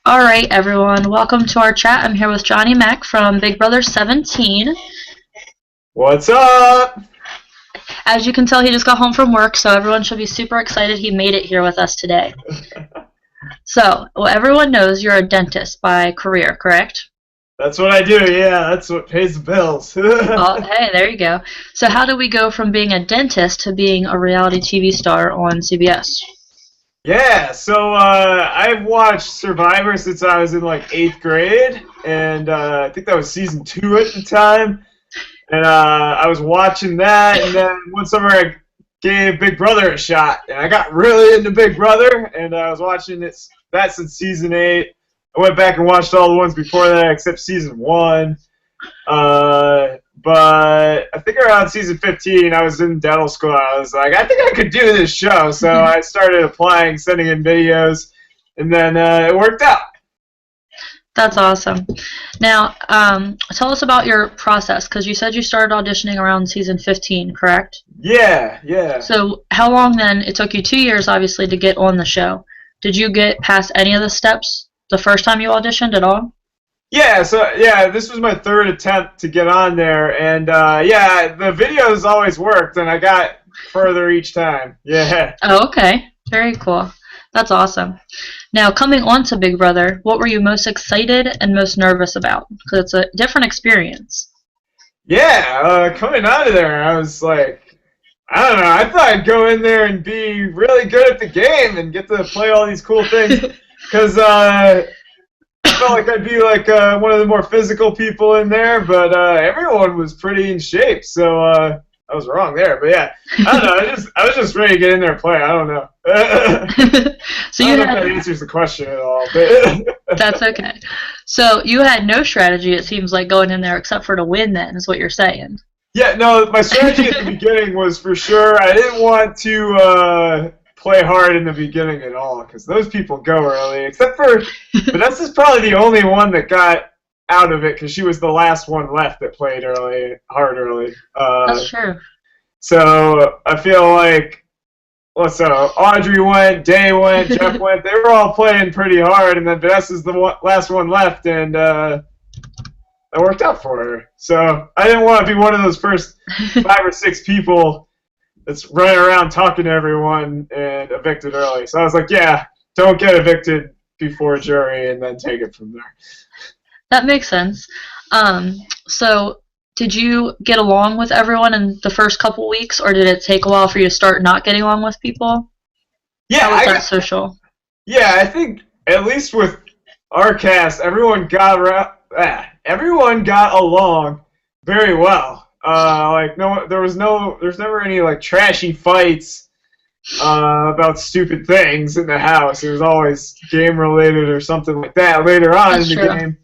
All right, everyone. Welcome to our chat. I'm here with Johnny Mack from Big Brother 17. What's up? As you can tell, he just got home from work, so everyone should be super excited he made it here with us today. So, well, everyone knows you're a dentist by career, correct? That's what I do, yeah. That's what pays the bills. Well, hey, there you go. So, how do we go from being a dentist to being a reality TV star on CBS? Yeah, so I've watched Survivor since I was in like 8th grade, and I think that was season 2 at the time. And I was watching that, and then one summer I gave Big Brother a shot, and I got really into Big Brother, and I was watching that since season 8. I went back and watched all the ones before that except season 1. But I think around season 15, I was in dental school. I was like, I think I could do this show. So I started applying, sending in videos, and then it worked out. That's awesome. Now, tell us about your process, because you said you started auditioning around season 15, correct? Yeah. So, how long then? It took you 2 years, obviously, to get on the show. Did you get past any of the steps the first time you auditioned at all? Yeah, this was my 3rd attempt to get on there, and the videos always worked, and I got further each time. Yeah. Oh, okay. Very cool. That's awesome. Now, coming on to Big Brother, what were you most excited and most nervous about? Because it's a different experience. Yeah, coming out of there, I was like, I don't know, I thought I'd go in there and be really good at the game and get to play all these cool things, because I felt like I'd be like one of the more physical people in there, but everyone was pretty in shape, so I was wrong there. But yeah, I don't know. I was just ready to get in there and play. I don't know. So I you don't know had, if that answers the question at all. But that's okay. So you had no strategy, it seems like, going in there except for to win then, is what you're saying. yeah, no, my strategy at the beginning was for sure I didn't want to play hard in the beginning at all, because those people go early, except for Vanessa's probably the only one that got out of it, because she was the last one left that played hard early. That's true. So I feel like, so Audrey went, Day went, Jeff went. They were all playing pretty hard, and then Vanessa's the last one left, and that worked out for her. So I didn't want to be one of those first 5 or 6 people that's running around talking to everyone and evicted early. So I was like, yeah, don't get evicted before jury, and then take it from there. That makes sense. So did you get along with everyone in the first couple weeks, or did it take a while for you to start not getting along with people? Yeah, How was that social? Yeah, I think at least with our cast, everyone got along very well. There's never any like trashy fights about stupid things in the house. It was always game related or something like that later on in the game.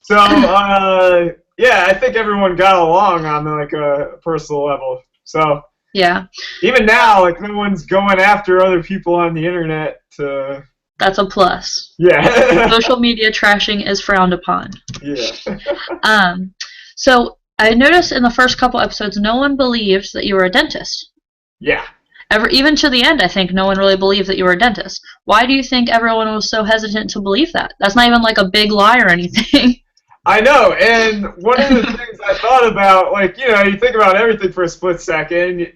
So yeah, I think everyone got along on like a personal level. So yeah, even now, like no one's going after other people on the internet to. That's a plus. Yeah. Social media trashing is frowned upon. Yeah. So I noticed in the first couple episodes, no one believed that you were a dentist. Yeah. Even to the end, I think no one really believed that you were a dentist. Why do you think everyone was so hesitant to believe that? That's not even like a big lie or anything. I know, and one of the things I thought about, like, you know, you think about everything for a split second.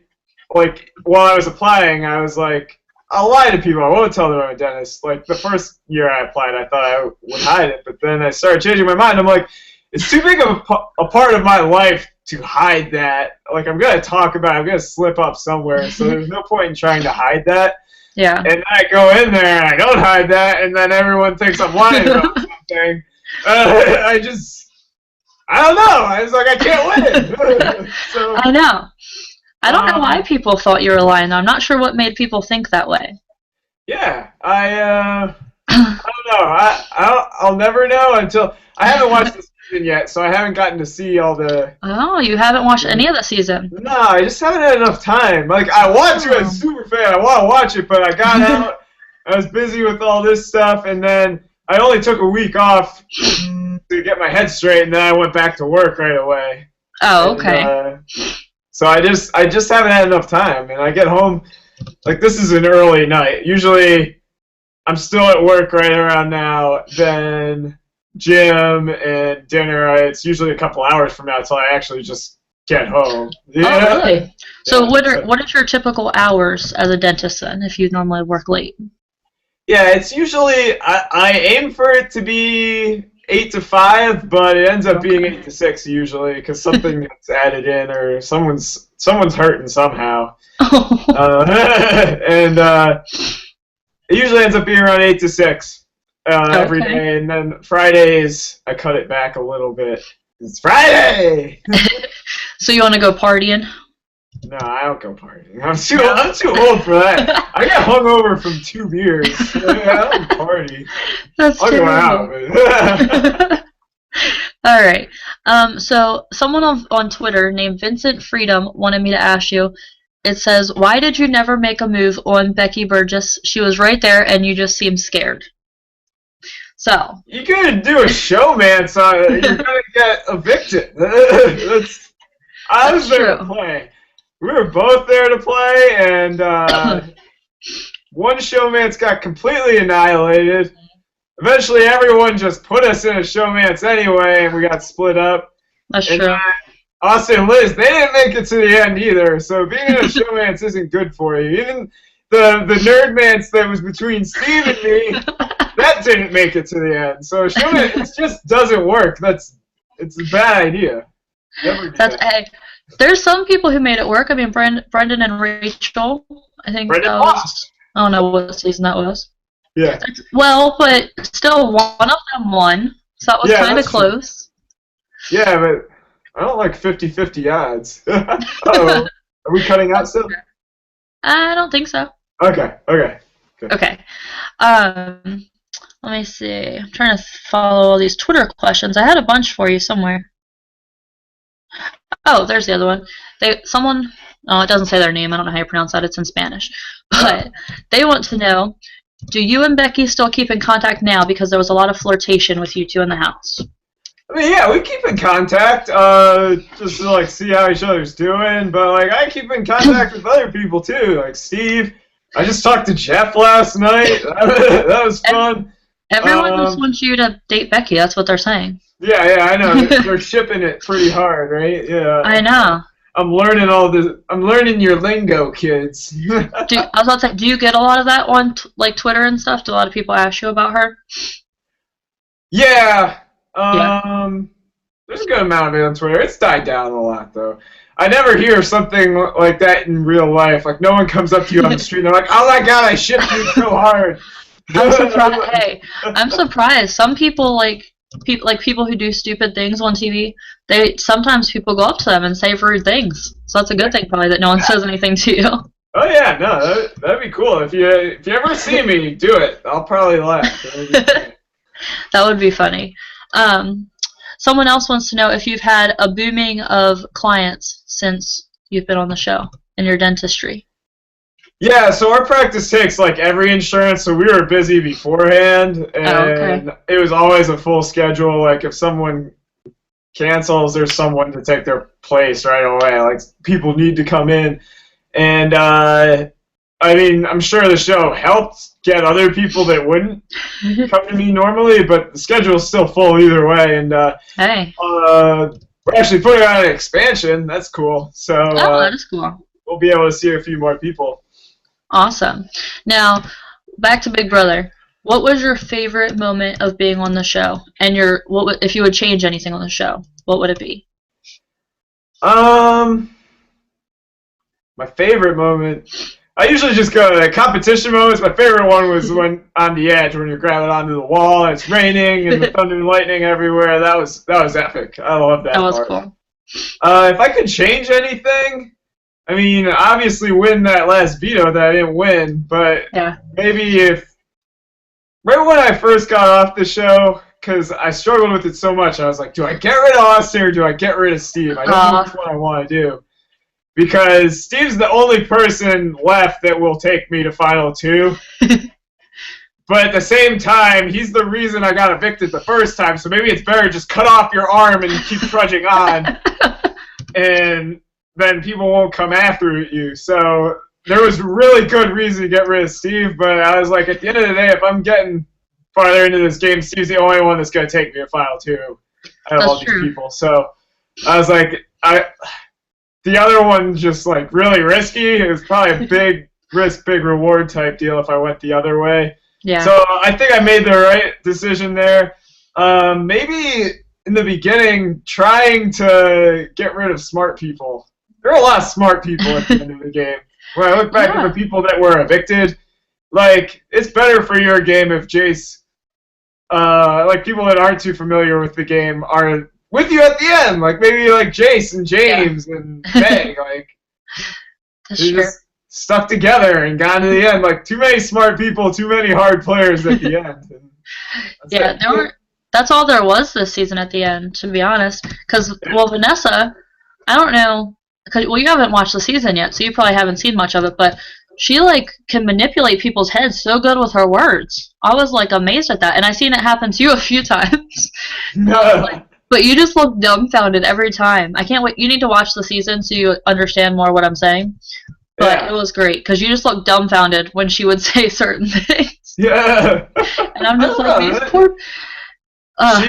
Like, while I was applying, I was like, I'll lie to people. I won't tell them I'm a dentist. Like, the first year I applied, I thought I would hide it, but then I started changing my mind. I'm like, it's too big of a part of my life to hide that. Like, I'm going to talk about it. I'm going to slip up somewhere, so there's no point in trying to hide that. Yeah. And then I go in there and I don't hide that, and then everyone thinks I'm lying about something. I don't know. I was like, I can't win. So, I know. I don't know why people thought you were lying, though. I'm not sure what made people think that way. Yeah, I don't know. I'll never know until I haven't watched the season yet, so I haven't gotten to see all the. Oh, you haven't watched any of the season? No, I just haven't had enough time. Like, I want to as a super fan. I want to watch it, but I got out. I was busy with all this stuff, and then I only took a week off to get my head straight, and then I went back to work right away. Oh, okay. So I just haven't had enough time, and I get home, like, this is an early night. Usually I'm still at work right around now. Then gym and dinner. It's usually a couple hours from now until I actually just get home. Yeah. Oh, really? So Yeah. what are your typical hours as a dentist then, if you normally work late? Yeah, it's usually I aim for it to be 8 to 5, but it ends up being Okay. 8 to 6 usually because something gets added in or someone's hurting somehow. And it usually ends up being around 8 to 6 every Okay. day, and then Fridays I cut it back a little bit. It's Friday. So you want to go partying? No, I don't go partying. No. I'm too old for that. I got hungover from 2 beers. I don't party. That's I'll go terrible. out. All right. So someone on Twitter named Vincent Freedom wanted me to ask you. It says, "Why did you never make a move on Becky Burgess? She was right there, and you just seemed scared." So. You gotta do a showman, so you're gonna get evicted. I was That's there to true. play. We were both there to play, and one showman's got completely annihilated. Eventually, everyone just put us in a showman's anyway, and we got split up. That's And true. Austin and Liz, they didn't make it to the end either. So being in a showman's isn't good for you. Even the nerd mance that was between Steve and me, that didn't make it to the end. So showman, it just doesn't work. It's a bad idea. Never do that. Hey, there's some people who made it work. I mean, Brendan and Rachel. I think Brendan that lost. was. I don't know what season that was. Yeah. Well, but still, one of them won, so that was Yeah, kind of that's true. close. Yeah, but I don't like 50-50 odds. Uh-oh. Are we cutting out stuff? I don't think so. Okay. Okay. Let me see. I'm trying to follow all these Twitter questions. I had a bunch for you somewhere. Oh, there's the other one. Someone. Oh, it doesn't say their name. I don't know how you pronounce that. It's in Spanish. But they want to know, do you and Becky still keep in contact now? Because there was a lot of flirtation with you two in the house. I mean, yeah, we keep in contact, just to like see how each other's doing. But like, I keep in contact with other people too, like Steve. I just talked to Jeff last night. That was fun. Everyone just wants you to date Becky. That's what they're saying. Yeah, I know. They're shipping it pretty hard, right? Yeah. I know. I'm learning all this. I'm learning your lingo, kids. I was about to say, do you get a lot of that on like Twitter and stuff? Do a lot of people ask you about her? Yeah. Yeah. There's a good amount of it on Twitter. It's died down a lot, though. I never hear something like that in real life. Like, no one comes up to you on the street and they're like, oh my god, I shipped you so hard. I'm surprised. Hey, I'm surprised. Some people people who do stupid things on TV. Sometimes people go up to them and say rude things. So that's a good thing, probably, that no one says anything to you. Oh yeah, no, that'd be cool. If you ever see me, do it. I'll probably laugh. That would be funny. Someone else wants to know if you've had a booming of clients since you've been on the show in your dentistry. Yeah, so our practice takes like every insurance, so we were busy beforehand, and it was always a full schedule. Like if someone cancels, there's someone to take their place right away. Like people need to come in, and I mean, I'm sure the show helped get other people that wouldn't come to me normally, but the schedule's still full either way. And Hey. we're actually putting on an expansion. That's cool. So that is cool. We'll be able to see a few more people. Awesome. Now, back to Big Brother. What was your favorite moment of being on the show? And if you would change anything on the show, what would it be? My favorite moment. I usually just go to competition moments. My favorite one was when on the edge, when you're grabbing onto the wall and it's raining and the thunder and lightning everywhere. That was epic. I love that. That was part. cool. If I could change anything, I mean, obviously win that last veto that I didn't win, but maybe if right when I first got off the show, because I struggled with it so much, I was like, do I get rid of Austin or do I get rid of Steve? I don't know which one I want to do. Because Steve's the only person left that will take me to Final 2. But at the same time, he's the reason I got evicted the first time, so maybe it's better to just cut off your arm and keep trudging on. And then people won't come after you. So there was really good reason to get rid of Steve, but I was like, at the end of the day, if I'm getting farther into this game, Steve's the only one that's going to take me to Final 2 out of all these people. So I was like, the other one's just like really risky. It was probably a big risk, big reward type deal if I went the other way. Yeah. So I think I made the right decision there. Maybe in the beginning, trying to get rid of smart people. There are a lot of smart people at the end of the game. When I look back at the people that were evicted, like, it's better for your game if Jace, like, people that aren't too familiar with the game are with you at the end. Like, maybe, like, Jace and James and Meg, like, they just stuck together and got to the end. Like, too many smart people, too many hard players at the end. And that's all there was this season at the end, to be honest. Because, well, Vanessa, I don't know. Well, you haven't watched the season yet, so you probably haven't seen much of it, but she, like, can manipulate people's heads so good with her words. I was, like, amazed at that, and I've seen it happen to you a few times. But you just look dumbfounded every time. I can't wait. You need to watch the season so you understand more what I'm saying. But it was great, because you just look dumbfounded when she would say certain things. Yeah. And I'm just like, these poor... I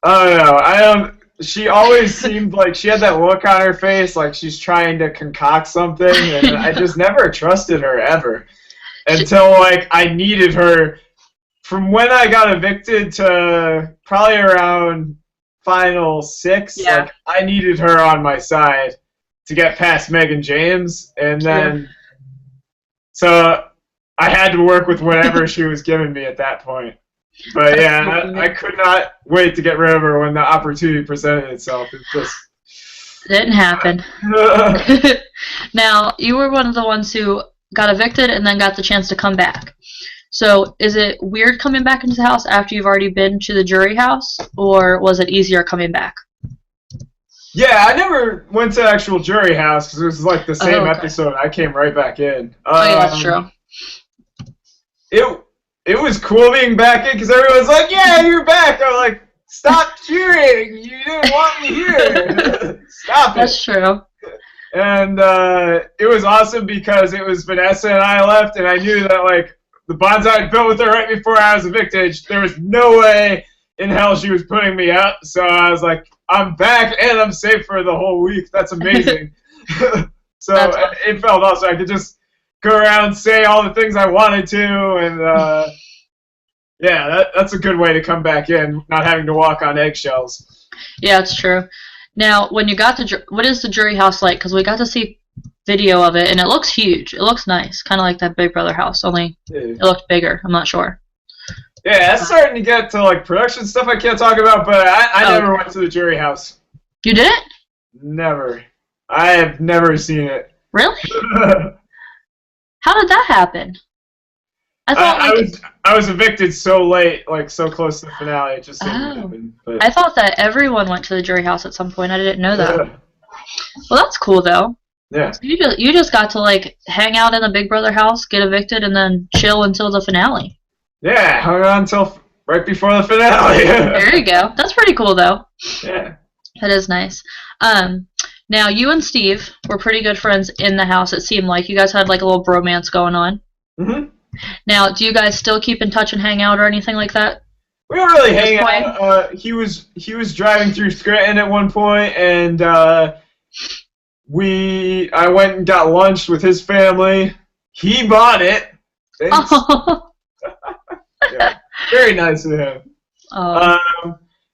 don't know. She always seemed like she had that look on her face like she's trying to concoct something, and I just never trusted her ever until, like, I needed her. From when I got evicted to probably around Final 6, like, I needed her on my side to get past Meg and James, and then so I had to work with whatever she was giving me at that point. But yeah, I could not wait to get rid of her when the opportunity presented itself. It just didn't happen. Now, you were one of the ones who got evicted and then got the chance to come back. So, is it weird coming back into the house after you've already been to the jury house, or was it easier coming back? Yeah, I never went to actual jury house because it was like the same episode. I came right back in. Yeah, that's true. It was cool being back in because everyone's like, "Yeah, you're back." I'm like, "Stop cheering! You didn't want me here. Stop it." That's true. And it was awesome because it was Vanessa and I left, and I knew that, like, the bonds I had built with her right before I was evicted, there was no way in hell she was putting me out. So I was like, "I'm back and I'm safe for the whole week. That's amazing." So it felt awesome. I could just go around and say all the things I wanted to, and yeah, that's a good way to come back in, not having to walk on eggshells. Yeah, it's true. Now, when you got to, what is the jury house like? Because we got to see video of it, and it looks huge. It looks nice, kind of like that Big Brother house, only it looked bigger. I'm not sure. Yeah, that's starting to get to, like, production stuff I can't talk about, but I never went to the jury house. You didn't? Never. I have never seen it. Really? How did that happen? I thought I was evicted so late, like so close to the finale, it just didn't happen. But I thought that everyone went to the jury house at some point. I didn't know that. Well, that's cool though. Yeah. So you just got to, like, hang out in the Big Brother house, get evicted, and then chill until the finale. Yeah, hung on until right before the finale. There you go. That's pretty cool though. Yeah. That is nice. Now you and Steve were pretty good friends in the house. It seemed like you guys had, like, a little bromance going on. Mhm. Now, do you guys still keep in touch and hang out or anything like that? We don't really hang out. He was driving through Scranton at one point, and I went and got lunch with his family. He bought it. Yeah, very nice of him.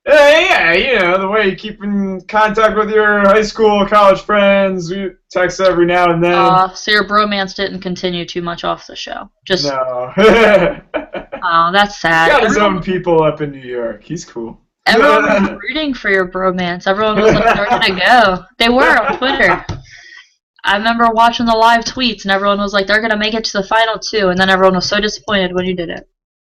Yeah, you know, the way you keep in contact with your high school, college friends. We text every now and then. So your bromance didn't continue too much off the show. No. Oh, that's sad. He got his own people up in New York. He's cool. Everyone was rooting for your bromance. Everyone was like, "They're gonna go." They were on Twitter. I remember watching the live tweets, and everyone was like, "They're gonna make it to the final 2," and then everyone was so disappointed when you did it.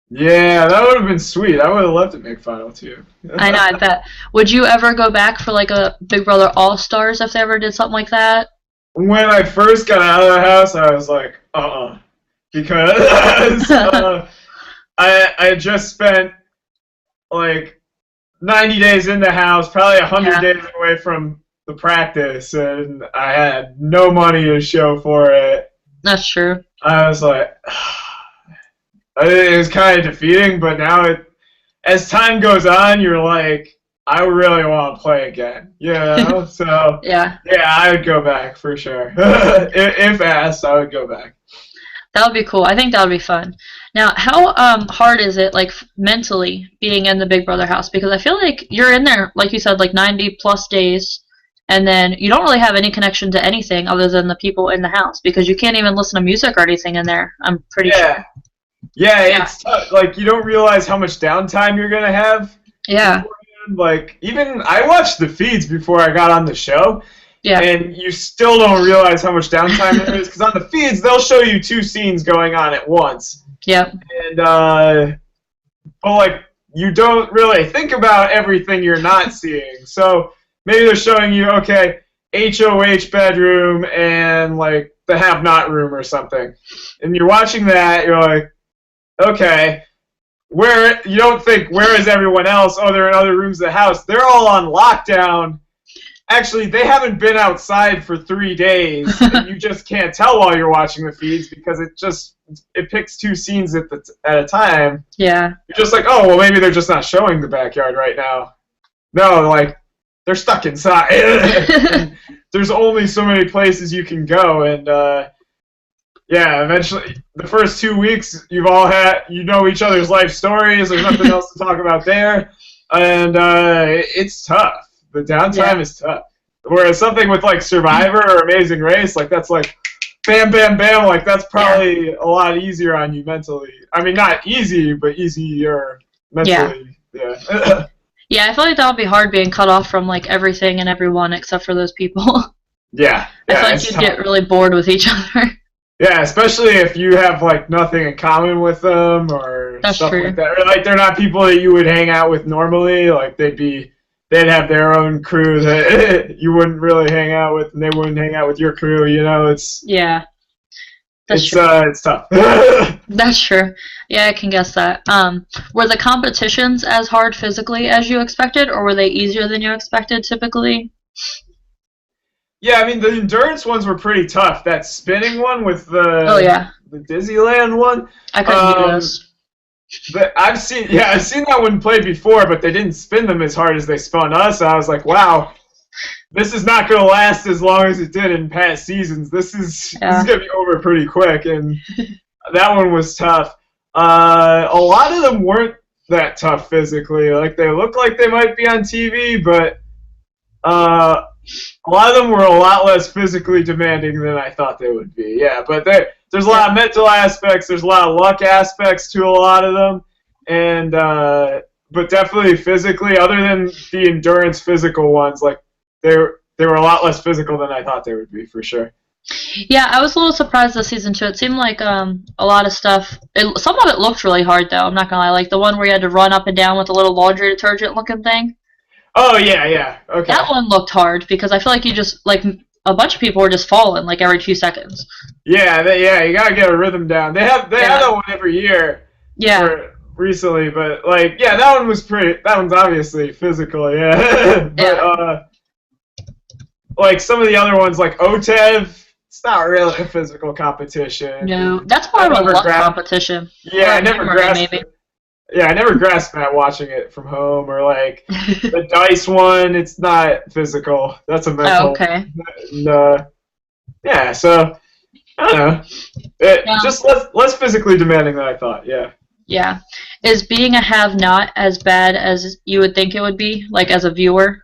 Yeah, that would have been sweet. I would have loved to make Final 2. I know, I bet. Would you ever go back for, like, a Big Brother All-Stars if they ever did something like that? When I first got out of the house, I was like, because I had just spent, like, 90 days in the house, probably 100 days away from the practice, and I had no money to show for it. That's true. I was like, it was kind of defeating, but now as time goes on, you're like, I really want to play again, you know? So, Yeah. yeah, I would go back for sure. If asked, I would go back. That would be cool. I think that would be fun. Now, how hard is it, like mentally, being in the Big Brother house? Because I feel like you're in there, like you said, like 90 plus days, and then you don't really have any connection to anything other than the people in the house because you can't even listen to music or anything in there. I'm pretty Yeah. sure. Yeah, Yeah. it's tough. Like, you don't realize how much downtime you're going to have Yeah. beforehand. Like, even I watched the feeds before I got on the show, Yeah. and you still don't realize how much downtime there is because on the feeds they'll show you two scenes going on at once, Yep. and but like you don't really think about everything you're not seeing. So maybe they're showing you, okay, HOH bedroom and like the have not room or something, and you're watching that, you're like, okay, where you don't think where is everyone else? Oh, they're in other rooms of the house. They're all on lockdown. Actually, they haven't been outside for 3 days, and you just can't tell while you're watching the feeds because it picks two scenes at a time. Yeah. You're just like, oh, well, maybe they're just not showing the backyard right now. No, like they're stuck inside. And there's only so many places you can go, and yeah, eventually, the first 2 weeks, you know each other's life stories. There's nothing else to talk about there, and it's tough. The downtime is tough. Whereas something with like Survivor or Amazing Race, like that's like bam, bam, bam, like that's probably a lot easier on you mentally. I mean, not easy, but easier mentally. Yeah. Yeah, I feel like that would be hard being cut off from like everything and everyone except for those people. Yeah. I feel like It's you'd tough. get really bored with each other. Yeah, especially if you have like nothing in common with them or That's stuff true. like that. Or like they're not people that you would hang out with normally. Like they'd have their own crew that you wouldn't really hang out with, and they wouldn't hang out with your crew. You know, Yeah, that's it's true. it's tough. That's true. Yeah, I can guess that. Were the competitions as hard physically as you expected, or were they easier than you expected typically? Yeah, I mean the endurance ones were pretty tough. That spinning one with Oh yeah, the Disneyland one. I couldn't do Um, those. I've seen that one played before, but they didn't spin them as hard as they spun us. I was like, wow, this is not going to last as long as it did in past seasons. This is going to be over pretty quick, and that one was tough. A lot of them weren't that tough physically. Like they looked like they might be on TV, but a lot of them were a lot less physically demanding than I thought they would be. Yeah, but there's a lot of mental aspects. There's a lot of luck aspects to a lot of them, and but definitely physically, other than the endurance physical ones, like they were a lot less physical than I thought they would be for sure. Yeah, I was a little surprised this season too. It seemed like a lot of stuff. Some of it looked really hard though. I'm not gonna lie. Like the one where you had to run up and down with a little laundry detergent looking thing. Oh yeah, okay. That one looked hard because I feel like you just like a bunch of people were just falling like every 2 seconds. Yeah, you gotta get a rhythm down. They have that one every year. Yeah. Recently, but like that one was pretty. That one's obviously physical, yeah. But like some of the other ones, like OTEV, it's not really a physical competition. No, that's more of a luck competition. Yeah, I never grasped. Maybe. Yeah, I never grasped that watching it from home, or like the dice one. It's not physical. That's a mental. Oh, okay. And, yeah, so I don't know. Just less physically demanding than I thought. Yeah. Yeah. Is being a have-not as bad as you would think it would be, like as a viewer?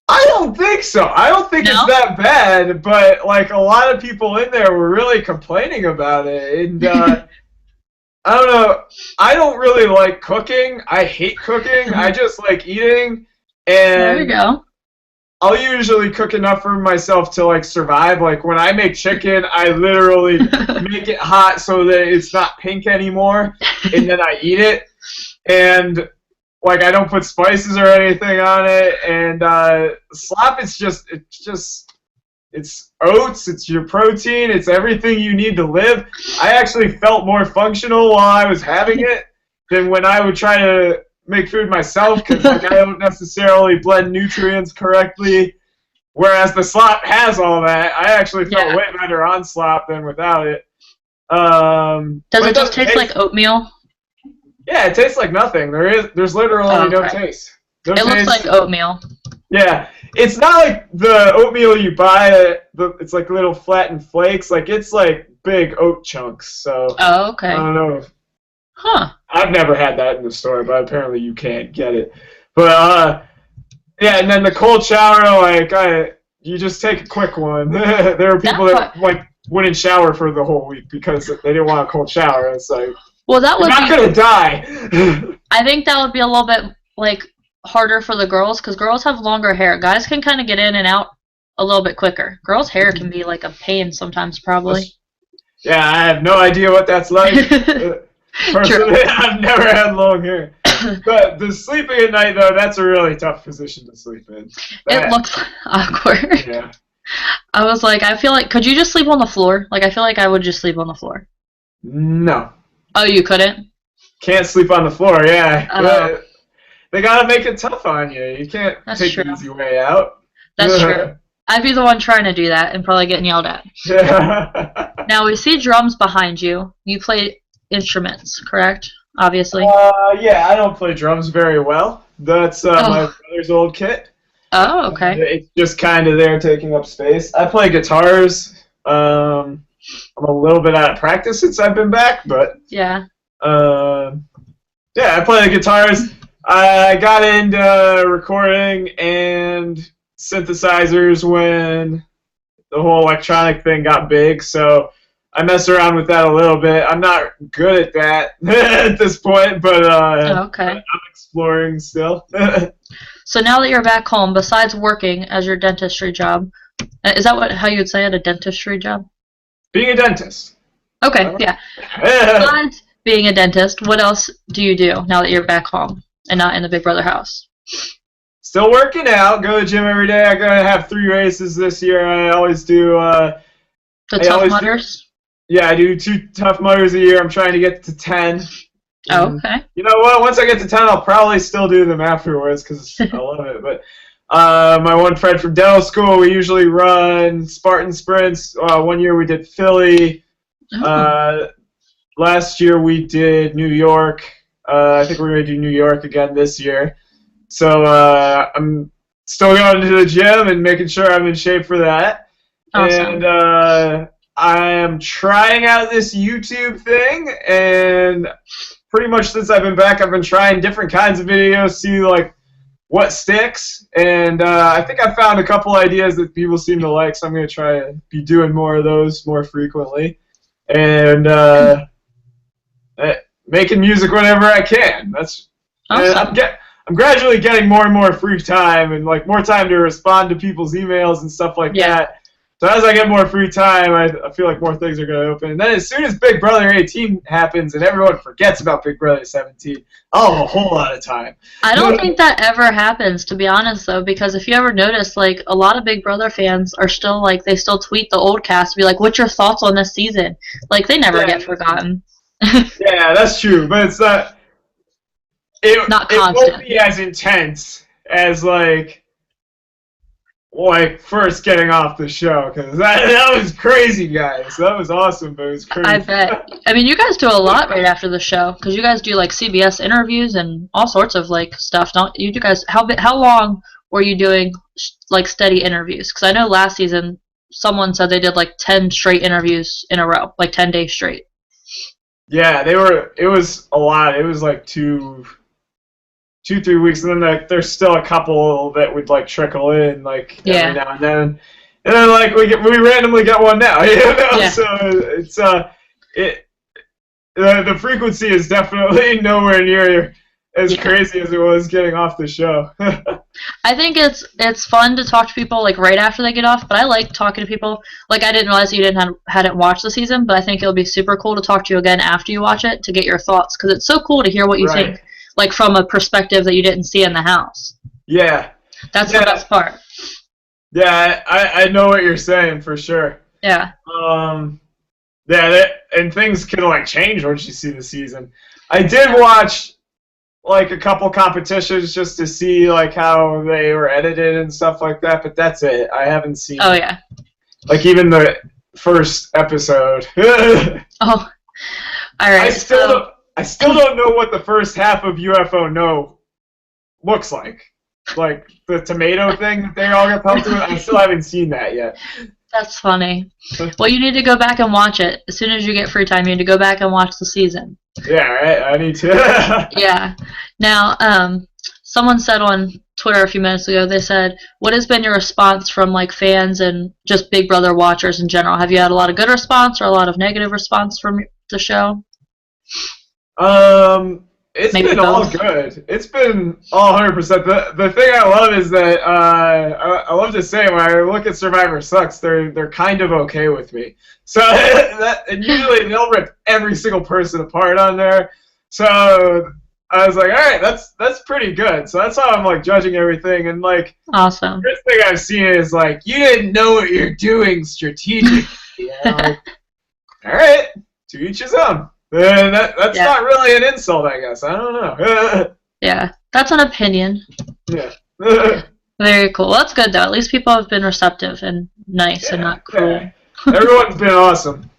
I don't think so. I don't think it's that bad, but like a lot of people in there were really complaining about it, and I don't know. I don't really like cooking. I hate cooking. I just like eating, and there you go. I'll usually cook enough for myself to like survive. Like when I make chicken, I literally make it hot so that it's not pink anymore, and then I eat it. And like I don't put spices or anything on it. And slop, it's oats. It's your protein. It's everything you need to live. I actually felt more functional while I was having it than when I would try to make food myself, because like I don't necessarily blend nutrients correctly, whereas the slop has all that. I actually felt way better on slop than without it. Does But it it just doesn't taste taste. like oatmeal? Yeah, it tastes like nothing. There's Oh, literally no okay. taste. No It looks like taste. oatmeal. Yeah, it's not like the oatmeal you buy. It's like little flattened flakes. Like it's like big oat chunks. So Oh, I okay. don't know. Huh. I've never had that in the store, but apparently you can't get it. But yeah, and then the cold shower, like you just take a quick one. There are people That that part. like wouldn't shower for the whole week because they didn't want a cold shower. It's like Well, that you're would not be. gonna die. I think that would be a little bit like harder for the girls because girls have longer hair. Guys can kind of get in and out a little bit quicker. Girls' hair can be like a pain sometimes, probably. Yeah, I have no idea what that's like. True. Personally, I've never had long hair. But the sleeping at night, though, that's a really tough position to sleep in. It That, looks awkward. yeah. I was like, I feel like, could you just sleep on the floor? Like, I feel like I would just sleep on the floor. No. Oh, you couldn't? Can't sleep on the floor, yeah. Oh, They gotta make it tough on you. You can't that's take true. the easy way out. That's true. I'd be the one trying to do that and probably getting yelled at. Yeah. Now, we see drums behind you. You play instruments, correct? Obviously. Yeah, I don't play drums very well. That's my Oh, brother's old kit. oh, okay. It's just kind of there taking up space. I play guitars. I'm a little bit out of practice since I've been back, but Yeah. yeah, I play the guitars. I got into recording and synthesizers when the whole electronic thing got big, so I messed around with that a little bit. I'm not good at that at this point, but Oh, okay. I'm exploring still. So now that you're back home, besides working as your dentistry job, is that how you would say it, a dentistry job? Being a dentist. Okay, yeah. Besides being a dentist, what else do you do now that you're back home and not in the Big Brother house? Still working out. Go to the gym every day. I gotta have 3 races this year. I always do. The I Tough always do. Mudders? Yeah, I do 2 Tough Mudders a year. I'm trying to get to 10. Oh, And okay. you know what? Once I get to 10, I'll probably still do them afterwards because I love it. But my one friend from dental school, we usually run Spartan sprints. One year we did Philly. Oh, Uh, Last year we did New York. I think we're going to do New York again this year. So I'm still going to the gym and making sure I'm in shape for that. awesome. And I am trying out this YouTube thing. And pretty much since I've been back, I've been trying different kinds of videos, see like what sticks. And I think I found a couple ideas that people seem to like. So I'm going to try to be doing more of those more frequently. And making music whenever I can. Awesome. I'm gradually getting more and more free time and like more time to respond to people's emails and stuff like Yeah. that. So as I get more free time, I feel like more things are going to open. And then as soon as Big Brother 18 happens and everyone forgets about Big Brother 17, I'll have a whole lot of time. I don't think that ever happens, to be honest, though, because if you ever notice, like, a lot of Big Brother fans are still, like, they still tweet the old cast to be like, what's your thoughts on this season? Like, they never get Yeah, forgotten. yeah, that's true, but it's not. Not It won't constant. be as intense as like first getting off the show because that was crazy, guys. That was awesome, but it was I crazy. bet. I mean, you guys do a lot right after the show, because you guys do, like, CBS interviews and all sorts of, like, stuff, don't you? You guys, how long were you doing, like, steady interviews? Because I know last season someone said they did, like, 10 straight interviews in a row, like, 10 days straight. Yeah, they were. It was a lot. It was like 3 weeks, and then there's still a couple that would like trickle in like every Yeah. now and then like we randomly get one now, you know. Yeah. So it's it the frequency is definitely nowhere near as Yeah. crazy as it was getting off the show. I think it's fun to talk to people like right after they get off, but I like talking to people. Like I didn't realize you hadn't watched the season, but I think it'll be super cool to talk to you again after you watch it to get your thoughts because it's so cool to hear what you Right. think, like from a perspective that you didn't see in the house. Yeah. That's the Yeah. best part. Yeah. I know what you're saying for sure. Yeah. Yeah. And things can like change once you see the season. I did watch like a couple competitions just to see like how they were edited and stuff like that, but that's it. I haven't seen Oh yeah. like even first episode. Oh, all right. So I still don't know what the first half of UFO No looks like. Like the tomato thing that they all get pumped with. I still haven't seen that yet. that's funny. Well, you need to go back and watch it as soon as you get free time. You need to go back and watch the season. Yeah, right. I need to. Yeah. Now, someone said on Twitter a few minutes ago, they said, what has been your response from like fans and just Big Brother watchers in general? Have you had a lot of good response or a lot of negative response from the show? It's Maybe been both. all good. It's been all 100%. The thing I love is that I love to say when I look at Survivor Sucks, they're kind of okay with me. So and usually they'll rip every single person apart on there. So I was like, all right, that's pretty good. So that's how I'm like judging everything. And like, Awesome. the first thing I've seen is like, you didn't know what you're doing strategically. And I'm like, all right, to each his own. That's Yeah. not really an insult, I guess. I don't know. Yeah, that's an opinion. Yeah. Very cool. Well, that's good though. At least people have been receptive and nice and not cruel. Yeah. Everyone's been awesome.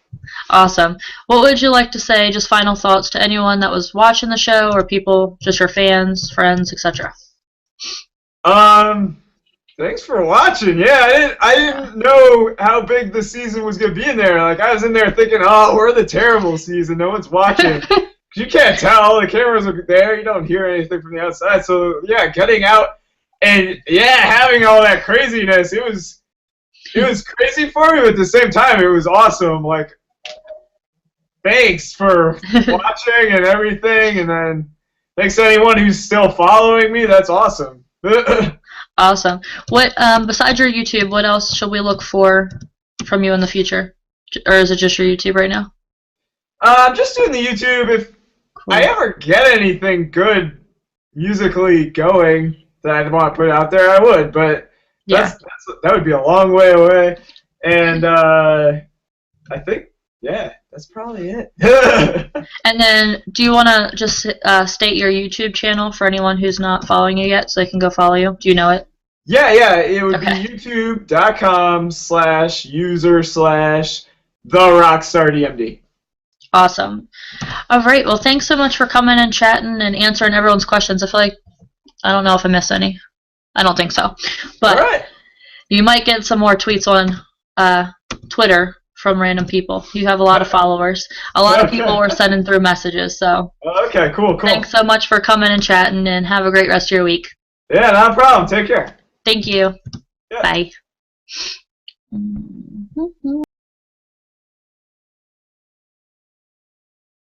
Awesome. What would you like to say, just final thoughts to anyone that was watching the show or people, just your fans, friends, etc.? Thanks for watching. Yeah, I didn't know how big the season was gonna be in there. Like I was in there thinking, oh, we're the terrible season. No one's watching. You can't tell. The cameras are there. You don't hear anything from the outside. So yeah, getting out and yeah, having all that craziness. It was crazy for me, but at the same time, it was awesome. Like, thanks for watching and everything, and then thanks to anyone who's still following me. That's awesome. Awesome. What besides your YouTube, what else should we look for from you in the future? Or is it just your YouTube right now? I'm just doing the YouTube. If I ever get anything good musically going that I'd want to put out there, I would. But that would be a long way away. And I think, yeah, that's probably it. And then, do you want to just state your YouTube channel for anyone who's not following you yet so they can go follow you? Do you know it? Yeah, it would be youtube.com/user/TheRockstarDMD. Awesome. All right. Well, thanks so much for coming and chatting and answering everyone's questions. I feel like, I don't know if I missed any. I don't think so. But all right. You might get some more tweets on Twitter from random people. You have a lot of followers. A lot of people were sending through messages. So. Okay, cool. Thanks so much for coming and chatting, and have a great rest of your week. Yeah, no problem. Take care. Thank you. Yeah. Bye.